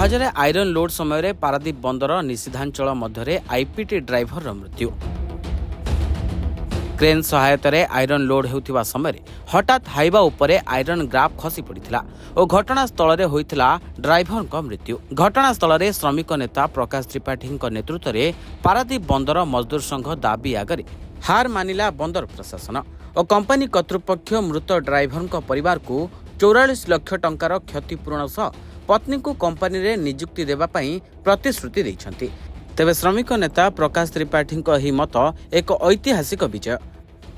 जहाजरे iron load समय पारादीप बंदर निषिद्धांचल मध्य IPT driver मृत्यु। क्रेन सहायतार आयरन लोड होता समय हठात हाइवा उपरे आयरन ग्राफ खसी पड़ा और घटनास्थल में होता ड्राइवर मृत्यु। घटनास्थल में श्रमिक नेता प्रकाश त्रिपाठी नेतृत्व में पारादीप बंदर मजदूर संघ दाबी आगे हार मानिला बंदर प्रशासन और कंपनी कर्तृपक्ष मृत ड्राइवर परिवार को 44 लाख टंकार क्षतिपूरण सह पत्नी को कंपनी रे नियुक्ति देवाई प्रतिश्रुति देइछन्ति। तेबे श्रमिक नेता प्रकाश त्रिपाठी ही मत एक ऐतिहासिक विजय,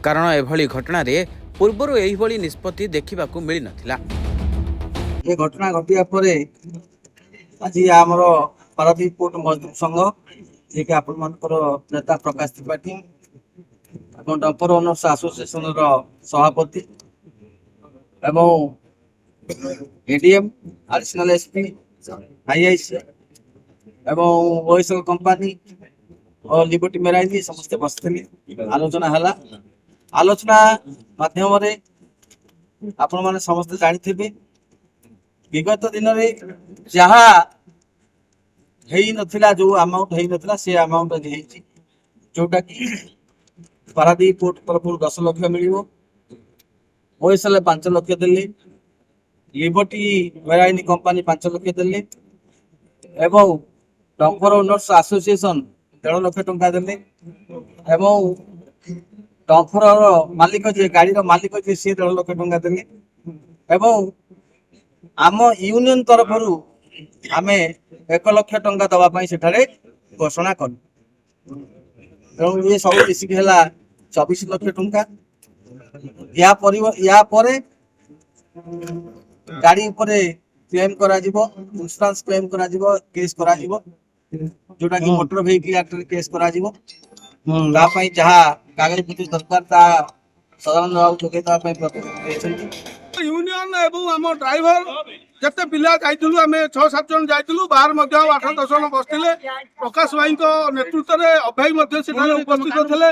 कारण एभली घटना रे पूर्वर एहिभली निष्पत्ति देखिबाकू मिली नथिला। ये घटना घटिया परे आज आमर पारादीप पोर्ट मजदूर संघ जे कि आपण मानकर नेता प्रकाश त्रिपाठी एवं डंपर ओनर्स एसोसिएशन रो सभापति एवं एडीएम एडिशनल एसपी आईआईसी एवं ओएसएल कंपनी और लिबर्टी मेराइनी समस्त बसते आलोचना हला। आलोचना माध्यम रे आपण माने समस्त जानि विगत दिन में जहाँ हेई नथिला जो अमाउंट हेई नथिला से अमाउंट हेई जोटा कि पारादीप पोर्ट तरफ 10 लाख मिलिबो, ओएसएल 5 लाख देले, लिबर्टी मेराइनी कंपनी 5 लाख देले एवं डंपर ओनर्स एसोसिएशन 1.5 लाख टंका देले एवं डंपर मालिक जे गाड़ी मालिक जे से 1.5 लाख टंका देले एवं आम यूनियन तरफ आम 1 लाख टंका दवाई सेठारे घोषणा कर ये सब मिसिक है 24 लाख टंका। या परे गाड़ी उपरे क्लेम करा जिवो, इंश्योरेंस क्लेम करा जिवो, केस करा जिवो, जोटा कि मोटर व्हीकल एक्ट रे केस करा जिवो। ता पई जहा कागज पत्र दरकार ता साधारण राव जोगे ता पई प्रतिनिधि यूनियन एवं आम ड्राइवर जते पिला जाइतलु आमे 6-7 जन जाइतलु बाहर मध्य 8-10 जन बसथिले। प्रकाश भाई को नेतृत्व रे अभय मध्य सेठारे उपस्थित थिले,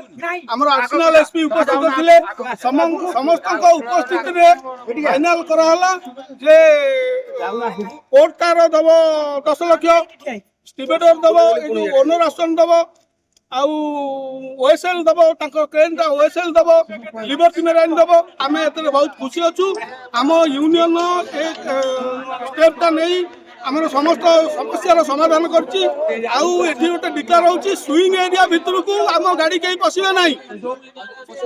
हमर एडिशनल एसपी उपस्थित थिले। समस्त को उपस्थित रे फाइनल करा हला जे कोर्ट तार दबो 10 लाख, स्टीवेडर दबो, ओनर आसन दबो, आउ ओएसएल दबो, तांको क्रेन दा ओएसएल दबो, लिबर्टी मेराइन दबो। आमे एतरे बहुत खुशी अछु। आम यूनियन एक स्टेपटा नहीं आमर समस्त समस्यार समाधान करछि। आउ एठी गोटे डिक्लेयर होछि स्विंग एरिया भितर को आम गाड़ी कहीं पसिबे नाही।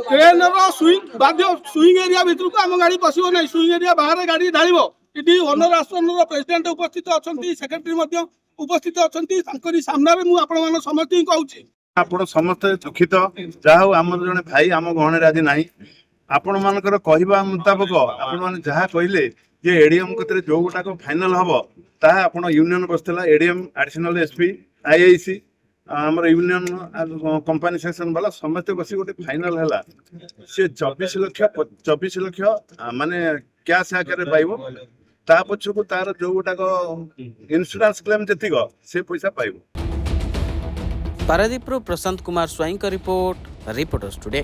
क्रेन रो स्विंग बाध्य स्विंग एरिया भितर को आम गाड़ी पसिबे नाही। स्विंग एरिया बाहर गाड़ी ढाळिबो। इडी ओनर आसन रो प्रेसिडेंट उपस्थित अछंती, सेक्रेटरी मध्ये उपस्थित अछंती। तांकरी सामने रे मु आपण मान समस्त ही कहूछि आपण समस्त दुखित जहा आम जने भाई आम गहणे आज ना आपण मानकर कहवा मुताबक आपण मैंने जहाँ कहले जे एडीएम कतरे जो गुटाक फाइनल हम ताहा आपण यूनियन बसला। एडीएम एडिशनल एसपी आईआईसी आमर यूनियन कंपनी सेक्शन वाला समस्त बस गोटे फाइनल है सी 24 लाख माने कैश आकार पाइब ता पछकू तार जो गुटाक इंश्योरेंस क्लेम जेतिक से पैसा पाइब। पारादीप प्रशांत कुमार स्वाई का रिपोर्ट, रिपोर्टर्स टुडे।